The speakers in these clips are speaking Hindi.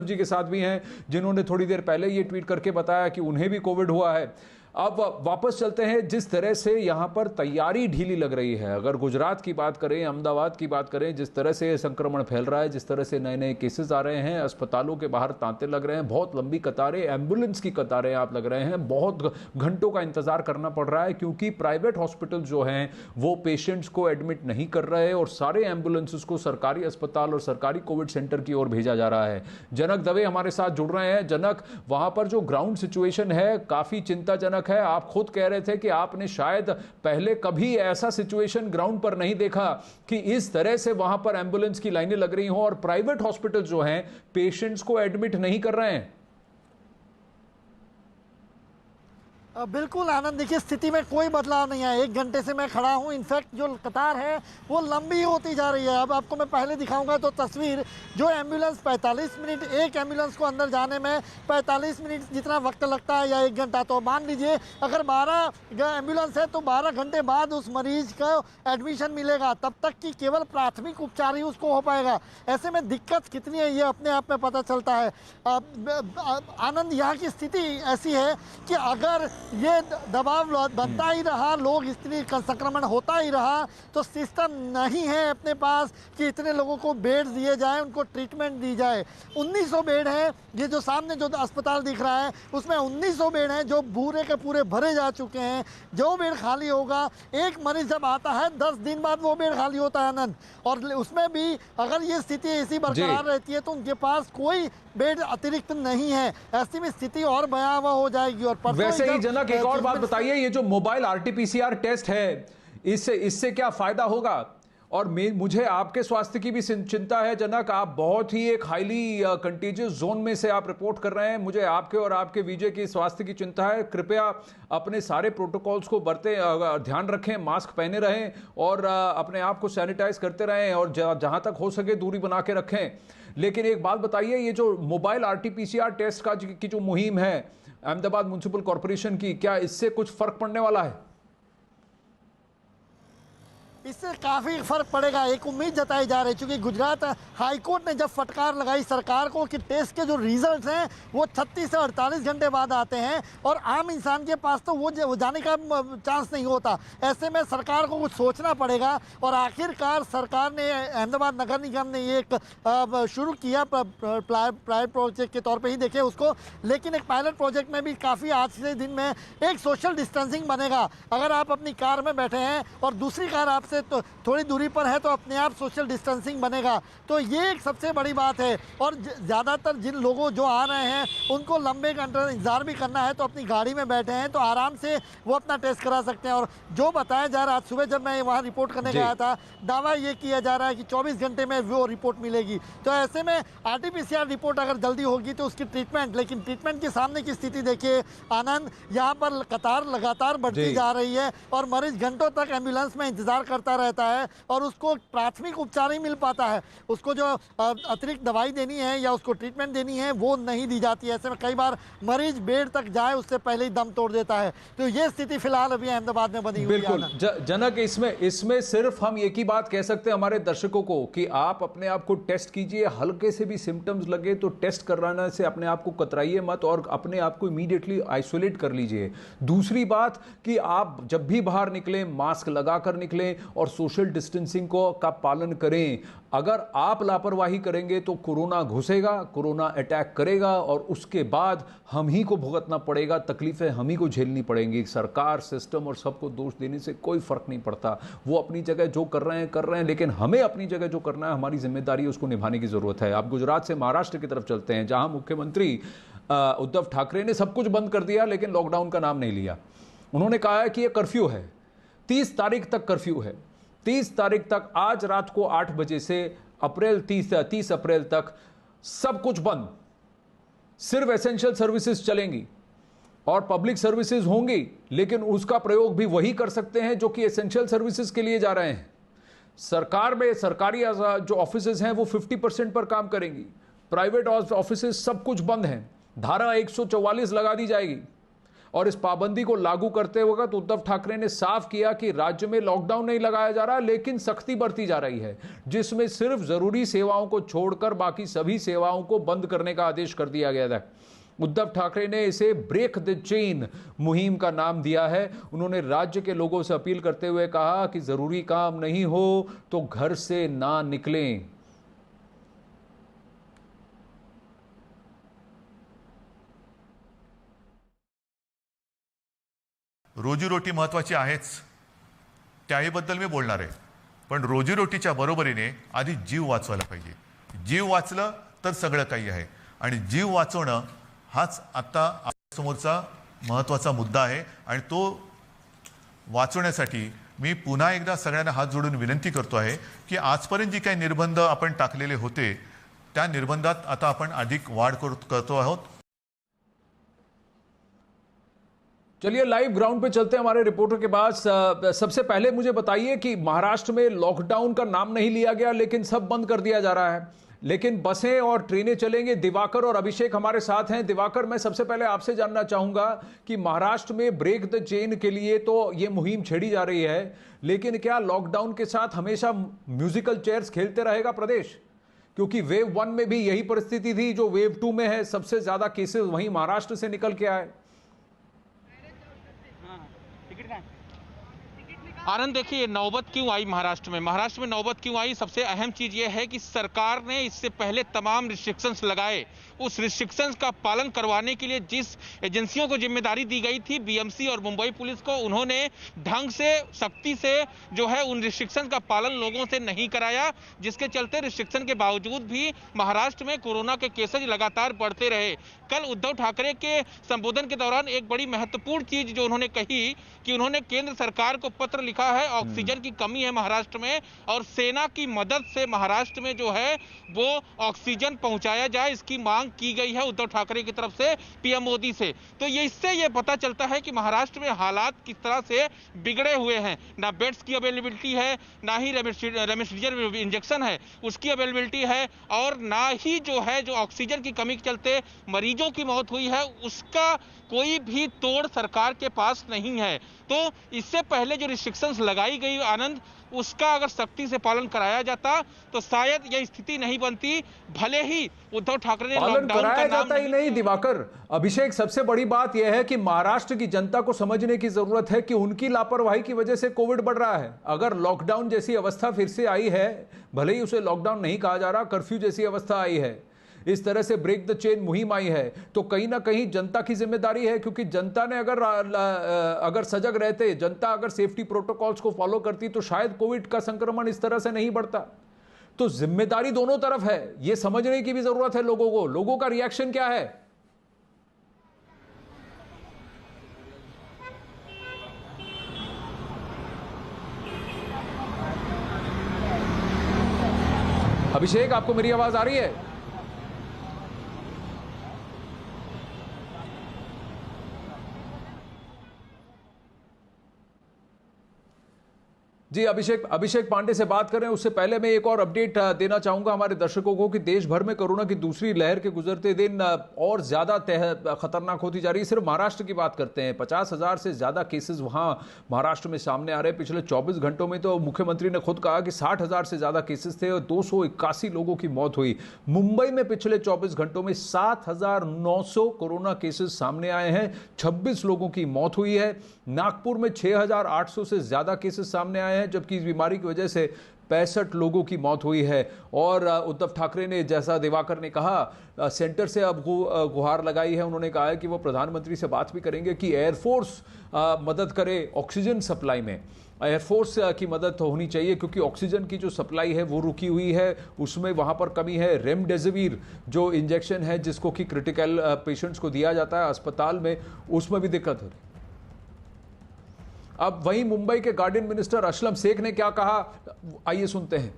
जी के साथ भी हैं जिन्होंने थोड़ी देर पहले ये ट्वीट करके बताया कि उन्हें भी कोविड हुआ है। अब वापस चलते हैं, जिस तरह से यहां पर तैयारी ढीली लग रही है, अगर गुजरात की बात करें, अहमदाबाद की बात करें, जिस तरह से संक्रमण फैल रहा है, जिस तरह से नए नए केसेस आ रहे हैं, अस्पतालों के बाहर तांते लग रहे हैं, बहुत लंबी कतारें, एम्बुलेंस की कतारें आप लग रहे हैं, बहुत घंटों का इंतजार करना पड़ रहा है क्योंकि प्राइवेट हॉस्पिटल जो हैं वो पेशेंट्स को एडमिट नहीं कर रहे और सारे एम्बुलेंसेस को सरकारी अस्पताल और सरकारी कोविड सेंटर की ओर भेजा जा रहा है। जनक दवे हमारे साथ जुड़ रहे हैं। जनक, वहां पर जो ग्राउंड सिचुएशन है काफी चिंताजनक है। आप खुद कह रहे थे कि आपने शायद पहले कभी ऐसा सिचुएशन ग्राउंड पर नहीं देखा कि इस तरह से वहां पर एम्बुलेंस की लाइनें लग रही हो और प्राइवेट हॉस्पिटल जो हैं पेशेंट्स को एडमिट नहीं कर रहे हैं। बिल्कुल आनंद, देखिए स्थिति में कोई बदलाव नहीं है। 1 घंटे से मैं खड़ा हूँ, इनफैक्ट जो कतार है वो लंबी होती जा रही है। अब आपको मैं पहले दिखाऊंगा तो तस्वीर, जो एम्बुलेंस 45 मिनट, एक एम्बुलेंस को अंदर जाने में 45 मिनट जितना वक्त लगता है या 1 घंटा, तो मान लीजिए अगर 12 एम्बुलेंस है तो 12 घंटे बाद उस मरीज को एडमिशन मिलेगा, तब तक कि केवल प्राथमिक उपचार ही उसको हो पाएगा। ऐसे में दिक्कत कितनी है ये अपने आप में पता चलता है। आनंद, यहाँ की स्थिति ऐसी है कि अगर ये दबाव बनता ही रहा, लोग इतनी संक्रमण होता ही रहा, तो सिस्टम नहीं है अपने पास कि इतने लोगों को बेड दिए जाए, उनको ट्रीटमेंट दी जाए। 1900 बेड है, ये जो सामने जो अस्पताल दिख रहा है उसमें 1900 बेड हैं जो पूरे के पूरे भरे जा चुके हैं। जो बेड खाली होगा, एक मरीज जब आता है 10 दिन बाद वो बेड खाली होता है आनंद, और उसमें भी अगर ये स्थिति ऐसी बरकरार रहती है तो उनके पास कोई बेड अतिरिक्त नहीं है। ऐसी में स्थिति और भयावह हो जाएगी। और वैसे ही जनक, एक और बात बताइए, ये जो मोबाइल आरटीपीसीआर टेस्ट है, इससे क्या फायदा होगा? और मुझे आपके स्वास्थ्य की भी चिंता है जनक। आप बहुत ही एक हाईली कंटेजियस जोन में से आप रिपोर्ट कर रहे हैं। मुझे आपके और आपके विजय की स्वास्थ्य की चिंता है। कृपया अपने सारे प्रोटोकॉल्स को ध्यान रखें, मास्क पहने रहें और अपने आप को सैनिटाइज करते रहें और जहां तक हो सके दूरी बना के रखें। लेकिन एक बात बताइए, ये जो मोबाइल आरटीपीसीआर टेस्ट की जो मुहिम है अहमदाबाद म्युनिसिपल कॉर्पोरेशन की, क्या इससे कुछ फर्क पड़ने वाला है? इससे काफ़ी फर्क पड़ेगा, एक उम्मीद जताई जा रही है। क्योंकि गुजरात हाईकोर्ट ने जब फटकार लगाई सरकार को कि टेस्ट के जो रिजल्ट्स हैं वो 36 से 48 घंटे बाद आते हैं और आम इंसान के पास तो वो जाने का चांस नहीं होता। ऐसे में सरकार को कुछ सोचना पड़ेगा। और आखिरकार सरकार ने, अहमदाबाद नगर निगम ने ये एक शुरू किया प्राइवेट प्रोजेक्ट के तौर पर ही देखे उसको, लेकिन एक पायलट प्रोजेक्ट में भी काफ़ी आज के दिन में एक सोशल डिस्टेंसिंग बनेगा। अगर आप अपनी कार में बैठे हैं और दूसरी कार आप से तो थोड़ी दूरी पर है तो अपने आप सोशल डिस्टेंसिंग बनेगा। तो ये एक सबसे बड़ी बात है। और ज़्यादातर जिन लोगों जो आ रहे हैं उनको लंबे घंटे इंतजार भी करना है, तो अपनी गाड़ी में बैठे हैं तो आराम से वो अपना टेस्ट करा सकते हैं। और जो बताया जा रहा है, आज सुबह जब मैं वहाँ रिपोर्ट करने गया था, दावा ये किया जा रहा है कि 24 घंटे में वो रिपोर्ट मिलेगी। तो ऐसे में आरटीपीसीआर रिपोर्ट अगर जल्दी होगी तो उसकी ट्रीटमेंट, लेकिन ट्रीटमेंट के सामने की स्थिति देखिए आनंद, यहाँ पर कतार लगातार बढ़ती जा रही है और मरीज घंटों तक एम्बुलेंस में इंतजार करता रहता है और उसको प्राथमिक उपचार ही मिल पाता है। उसको जो अतिरिक्त दवाई देनी है या उसको ट्रीटमेंट देनी है वो नहीं दी जाती है। ऐसे में कई बार मरीज बेड तक जाए उससे पहले ही दम तोड़ देता है। तो ये स्थिति फिलहाल अभी अहमदाबाद में बनी हुई है। बिल्कुल जनक, इसमें सिर्फ हम एक ही बात कह सकते हैं हमारे दर्शकों को कि आप अपने आप को टेस्ट कीजिए। हल्के से भी सिम्टम्स लगे तो टेस्ट कराने से अपने आप को कतराइए मत और अपने आप को इमीडिएटली आइसोलेट कर लीजिए। दूसरी बात कि आप जब भी बाहर निकलें मास्क लगाकर निकलें और सोशल डिस्टेंसिंग का पालन करें। अगर आप लापरवाही करेंगे तो कोरोना घुसेगा, कोरोना अटैक करेगा और उसके बाद हम ही को भुगतना पड़ेगा, तकलीफें हम ही को झेलनी पड़ेंगी। सरकार, सिस्टम और सबको दोष देने से कोई फर्क नहीं पड़ता। वो अपनी जगह जो कर रहे हैं, लेकिन हमें अपनी जगह जो करना है, हमारी जिम्मेदारी है, उसको निभाने की जरूरत है। आप गुजरात से महाराष्ट्र की तरफ चलते हैं, जहां मुख्यमंत्री उद्धव ठाकरे ने सब कुछ बंद कर दिया लेकिन लॉकडाउन का नाम नहीं लिया। उन्होंने कहा है कि यह कर्फ्यू है, 30 तारीख तक कर्फ्यू है। 30 तारीख तक, आज रात को 8 बजे से 30 अप्रैल तक सब कुछ बंद, सिर्फ एसेंशियल सर्विसेज चलेंगी और पब्लिक सर्विसेज होंगी, लेकिन उसका प्रयोग भी वही कर सकते हैं जो कि एसेंशियल सर्विसेज के लिए जा रहे हैं। सरकार में सरकारी जो ऑफिसेज हैं वो 50% पर काम करेंगी, प्राइवेट ऑफिसेज सब कुछ बंद हैं। धारा 144 लगा दी जाएगी। और इस पाबंदी को लागू करते वक्त उद्धव ठाकरे ने साफ किया कि राज्य में लॉकडाउन नहीं लगाया जा रहा, लेकिन सख्ती बरती जा रही है, जिसमें सिर्फ जरूरी सेवाओं को छोड़कर बाकी सभी सेवाओं को बंद करने का आदेश कर दिया गया था। उद्धव ठाकरे ने इसे ब्रेक द चेन मुहिम का नाम दिया है। उन्होंने राज्य के लोगों से अपील करते हुए कहा कि जरूरी काम नहीं हो तो घर से ना निकलें। रोजीरोटी महत्त्वाची आहेच, त्याहीबद्दल मी बोलणार आहे, पण रोजीरोटीच्या बरोबरीने आधी जीव वाचवायला पाहिजे। जीव वाचलं तर सगळं काही आहे आणि जीव वाचवणं हाच आता समोरचा महत्त्वाचा मुद्दा आहे आणि तो वाचवण्यासाठी मी पुन्हा एकदा सगळ्यांना हात जोडून विनंती करतो आहे की आजपर्यंत जी काही निर्बंध आपण टाकलेले होते त्या निर्बंधात आता आपण अधिक वाढ करतो आहोत। चलिए लाइव ग्राउंड पे चलते हैं हमारे रिपोर्टर के पास। सबसे पहले मुझे बताइए कि महाराष्ट्र में लॉकडाउन का नाम नहीं लिया गया, लेकिन सब बंद कर दिया जा रहा है, लेकिन बसें और ट्रेनें चलेंगे। दिवाकर और अभिषेक हमारे साथ हैं। दिवाकर, मैं सबसे पहले आपसे जानना चाहूंगा कि महाराष्ट्र में ब्रेक द चेन के लिए तो ये मुहिम छेड़ी जा रही है, लेकिन क्या लॉकडाउन के साथ हमेशा म्यूजिकल चेयर्स खेलते रहेगा प्रदेश? क्योंकि वेव 1 में भी यही परिस्थिति थी, जो वेव 2 में है सबसे ज्यादा केसेस वहीं महाराष्ट्र से निकल के आए। आनंद, देखिए नौबत क्यों आई महाराष्ट्र में नौबत क्यों आई? सबसे अहम चीज यह है कि सरकार ने इससे पहले तमाम रिस्ट्रिक्शंस लगाए। उस रिस्ट्रिक्शंस का पालन करवाने के लिए जिस एजेंसियों को जिम्मेदारी दी गई थी, बीएमसी और मुंबई पुलिस को, उन्होंने ढंग से सख्ती से जो है उन रिस्ट्रिक्शंस का पालन लोगों से नहीं कराया, जिसके चलते रिस्ट्रिक्शन के बावजूद भी महाराष्ट्र में कोरोना के केसेज लगातार बढ़ते रहे। कल उद्धव ठाकरे के संबोधन के दौरान एक बड़ी महत्वपूर्ण चीज जो उन्होंने कही कि उन्होंने केंद्र सरकार को पत्र लिखा है, ऑक्सीजन की कमी है महाराष्ट्र में और सेना की मदद से महाराष्ट्र में जो है वो ऑक्सीजन पहुंचाया जाए, इसकी मांग की गई है उद्धव ठाकरे की तरफ से पीएम मोदी से। तो इससे ये पता चलता है कि महाराष्ट्र में हालात किस तरह से बिगड़े हुए हैं। ना बेड्स की अवेलेबिलिटी है, ना ही रेमडेसिविर इंजेक्शन है उसकी अवेलेबिलिटी है, और ना ही जो है जो ऑक्सीजन की कमी के चलते मरीजों की मौत हुई है उसका कोई भी तोड़ सरकार के पास नहीं है। तो इससे पहले जो रिस्ट्रिक्शंस लगाई गई आनंद, उसका अगर सख्ती से पालन कराया जाता तो शायद यह स्थिति नहीं बनती। भले ही उद्धव ठाकरे ने पालन कराया जाता ही नहीं। दिवाकर, अभिषेक, सबसे बड़ी बात यह है कि महाराष्ट्र की जनता को समझने की जरूरत है कि उनकी लापरवाही की वजह से कोविड बढ़ रहा है। अगर लॉकडाउन जैसी अवस्था फिर से आई है, भले ही उसे लॉकडाउन नहीं कहा जा रहा, कर्फ्यू जैसी अवस्था आई है, इस तरह से ब्रेक द चेन मुहिम आई है, तो कहीं ना कहीं जनता की जिम्मेदारी है। क्योंकि जनता ने अगर सजग रहते, जनता अगर सेफ्टी प्रोटोकॉल्स को फॉलो करती, तो शायद कोविड का संक्रमण इस तरह से नहीं बढ़ता। तो जिम्मेदारी दोनों तरफ है, यह समझने की भी जरूरत है लोगों को। लोगों का रिएक्शन क्या है? अभिषेक, आपको मेरी आवाज आ रही है? जी, अभिषेक पांडे से बात करें उससे पहले मैं एक और अपडेट देना चाहूंगा हमारे दर्शकों को कि देश भर में कोरोना की दूसरी लहर के गुजरते दिन और ज्यादा खतरनाक होती जा रही है। सिर्फ महाराष्ट्र की बात करते हैं, 50,000 से ज्यादा केसेस वहां महाराष्ट्र में सामने आ रहे हैं। पिछले 24 घंटों में तो मुख्यमंत्री ने खुद कहा कि 60,000 से ज्यादा केसेस थे और 281 लोगों की मौत हुई। मुंबई में पिछले 24 घंटों में 7,900 कोरोना केसेस सामने आए हैं, 26 लोगों की मौत हुई है। नागपुर में 6,800 से ज्यादा केसेस सामने आए हैं, जबकि इस बीमारी की वजह से 65 लोगों की मौत हुई है। और उद्धव ठाकरे ने, जैसा दिवाकर ने कहा, सेंटर से अब गुहार लगाई है। उन्होंने कहा है कि वो प्रधानमंत्री से बात भी करेंगे कि एयरफोर्स मदद करे ऑक्सीजन सप्लाई में। एयरफोर्स की मदद तो होनी चाहिए, क्योंकि ऑक्सीजन की जो सप्लाई है वो रुकी हुई है, उसमें वहाँ पर कमी है। रेमडेसिविर जो इंजेक्शन है जिसको कि क्रिटिकल पेशेंट्स को दिया जाता है अस्पताल में, उसमें भी दिक्कत है। अब वहीं मुंबई के गार्डियन मिनिस्टर असलम शेख ने क्या कहा, आइए सुनते हैं।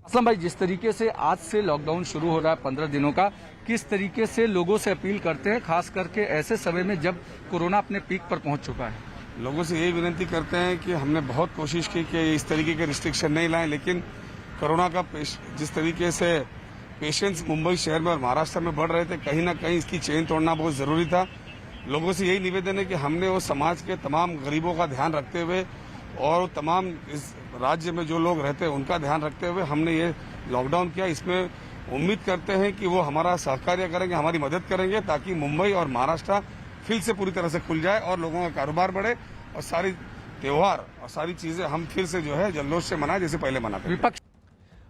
असलम भाई, जिस तरीके से आज से लॉकडाउन शुरू हो रहा है 15 दिनों का, किस तरीके से लोगों से अपील करते हैं, खास करके ऐसे समय में जब कोरोना अपने पीक पर पहुंच चुका है? लोगों से यही विनती करते हैं कि हमने बहुत कोशिश की कि इस तरीके के रिस्ट्रिक्शन नहीं लाएं, लेकिन कोरोना का जिस तरीके से पेशेंट्स मुंबई शहर में और महाराष्ट्र में बढ़ रहे थे, कहीं ना कहीं इसकी चेन तोड़ना बहुत जरूरी था। लोगों से यही निवेदन है कि हमने वो समाज के तमाम गरीबों का ध्यान रखते हुए और तमाम इस राज्य में जो लोग रहते हैं उनका ध्यान रखते हुए हमने ये लॉकडाउन किया। इसमें उम्मीद करते हैं कि वो हमारा सहकार्य करेंगे, हमारी मदद करेंगे, ताकि मुंबई और महाराष्ट्र फिर से पूरी तरह से खुल जाए और लोगों का कारोबार बढ़े और सारी त्योहार और सारी चीजें हम फिर से जो है जल्लोष से मनाएं जैसे पहले मनाते थे। विपक्ष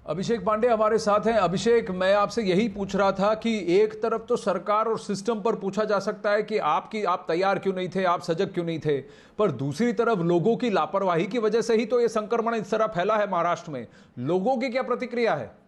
अभिषेक पांडे हमारे साथ हैं। अभिषेक, मैं आपसे यही पूछ रहा था कि एक तरफ तो सरकार और सिस्टम पर पूछा जा सकता है कि आप तैयार क्यों नहीं थे, आप सजग क्यों नहीं थे, पर दूसरी तरफ लोगों की लापरवाही की वजह से ही तो ये संक्रमण इस तरह फैला है महाराष्ट्र में। लोगों की क्या प्रतिक्रिया है?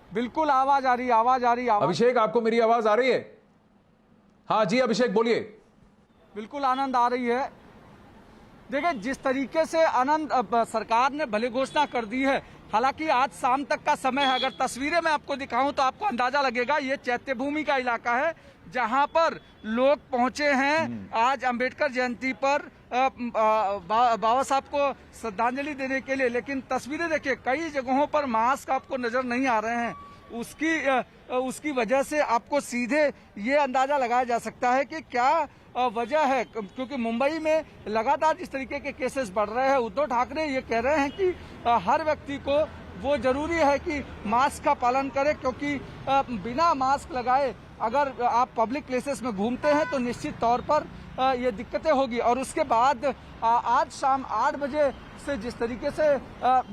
बिल्कुल आवाज आ रही। अभिषेक, आपको मेरी आवाज आ रही है? हाँ जी अभिषेक, बोलिए। बिल्कुल आनंद आ रही है। देखिए, जिस तरीके से आनंद सरकार ने भले घोषणा कर दी है, हालांकि आज शाम तक का समय है। अगर तस्वीरें मैं आपको दिखाऊं तो आपको अंदाजा लगेगा, ये चैत्यभूमि का इलाका है जहां पर लोग पहुंचे हैं आज अंबेडकर जयंती पर बाबा साहब को श्रद्धांजलि देने के लिए। लेकिन तस्वीरें देखिए, कई जगहों पर मास्क आपको नजर नहीं आ रहे हैं। उसकी वजह से आपको सीधे ये अंदाजा लगाया जा सकता है कि क्या वजह है, क्योंकि मुंबई में लगातार जिस तरीके के केसेस बढ़ रहे हैं, उद्धव ठाकरे ये कह रहे हैं कि हर व्यक्ति को वो जरूरी है कि मास्क का पालन करे, क्योंकि बिना मास्क लगाए अगर आप पब्लिक प्लेसेस में घूमते हैं तो निश्चित तौर पर ये दिक्कतें होगी। और उसके बाद आज शाम 8 बजे से जिस तरीके से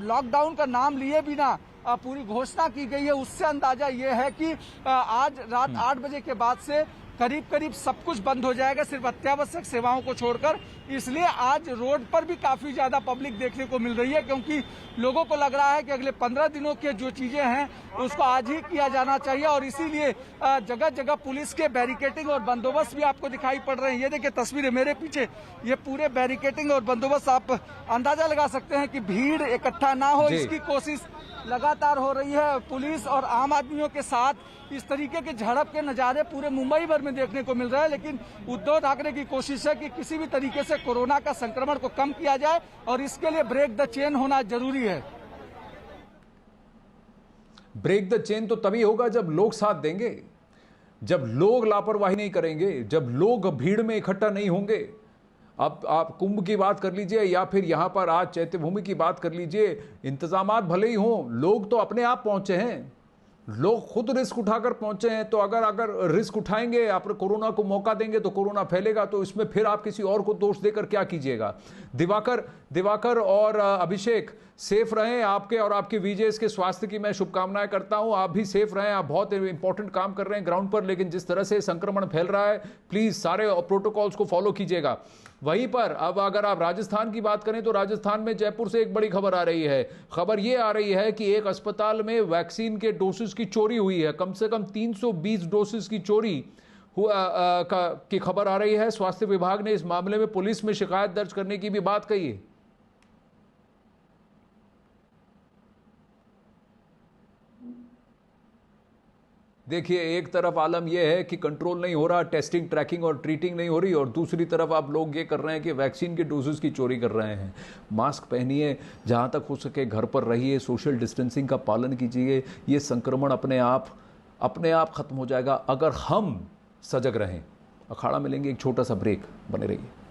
लॉकडाउन का नाम लिए बिना पूरी घोषणा की गई है, उससे अंदाजा ये है कि आज रात 8 बजे के बाद से करीब सब कुछ बंद हो जाएगा, सिर्फ अत्यावश्यक सेवाओं को छोड़कर। इसलिए आज रोड पर भी काफी ज्यादा पब्लिक देखने को मिल रही है, क्योंकि लोगों को लग रहा है कि अगले 15 दिनों के जो चीजें हैं उसको आज ही किया जाना चाहिए। और इसीलिए जगह जगह पुलिस के बैरिकेटिंग और बंदोबस्त भी आपको दिखाई पड़ रहे हैं। ये देखिए तस्वीरें मेरे पीछे, ये पूरे बैरिकेटिंग और बंदोबस्त, आप अंदाजा लगा सकते हैं कि भीड़ इकट्ठा ना हो, इसकी कोशिश लगातार हो रही है। पुलिस और आम आदमियों के साथ इस तरीके के झड़प के नजारे पूरे मुंबई भर में देखने को मिल रहे हैं। लेकिन उद्धव ठाकरे की कोशिश है कि किसी भी तरीके से कोरोना का संक्रमण को कम किया जाए, और इसके लिए ब्रेक द चेन होना जरूरी है। ब्रेक द चेन तो तभी होगा जब लोग साथ देंगे, जब लोग लापरवाही नहीं करेंगे, जब लोग भीड़ में इकट्ठा नहीं होंगे। अब आप कुंभ की बात कर लीजिए या फिर यहां पर आज चैत्यभूमि की बात कर लीजिए, इंतजामात भले ही हों, लोग तो अपने आप पहुंचे हैं, लोग खुद रिस्क उठाकर पहुंचे हैं। तो अगर रिस्क उठाएंगे, आप कोरोना को मौका देंगे तो कोरोना फैलेगा। तो इसमें फिर आप किसी और को दोष देकर क्या कीजिएगा? दिवाकर और अभिषेक, सेफ रहें। आपके और आपके वीजेस के स्वास्थ्य की मैं शुभकामनाएं करता हूं। आप भी सेफ रहें, आप बहुत इंपॉर्टेंट काम कर रहे हैं ग्राउंड पर, लेकिन जिस तरह से संक्रमण फैल रहा है, प्लीज सारे प्रोटोकॉल्स को फॉलो कीजिएगा। वहीं पर अब अगर आप राजस्थान की बात करें तो राजस्थान में जयपुर से एक बड़ी खबर आ रही है। खबर यह आ रही है कि एक अस्पताल में वैक्सीन के डोसेस की चोरी हुई है। कम से कम 320 डोसेस की चोरी की खबर आ रही है। स्वास्थ्य विभाग ने इस मामले में पुलिस में शिकायत दर्ज करने की भी बात कही है। देखिए, एक तरफ आलम यह है कि कंट्रोल नहीं हो रहा, टेस्टिंग, ट्रैकिंग और ट्रीटिंग नहीं हो रही, और दूसरी तरफ आप लोग ये कर रहे हैं कि वैक्सीन के डोजेस की चोरी कर रहे हैं। मास्क पहनिए, जहां तक हो सके घर पर रहिए, सोशल डिस्टेंसिंग का पालन कीजिए। ये संक्रमण अपने आप खत्म हो जाएगा अगर हम सजग रहें। अखाड़ा मिलेंगे एक छोटा सा ब्रेक, बने रहिए।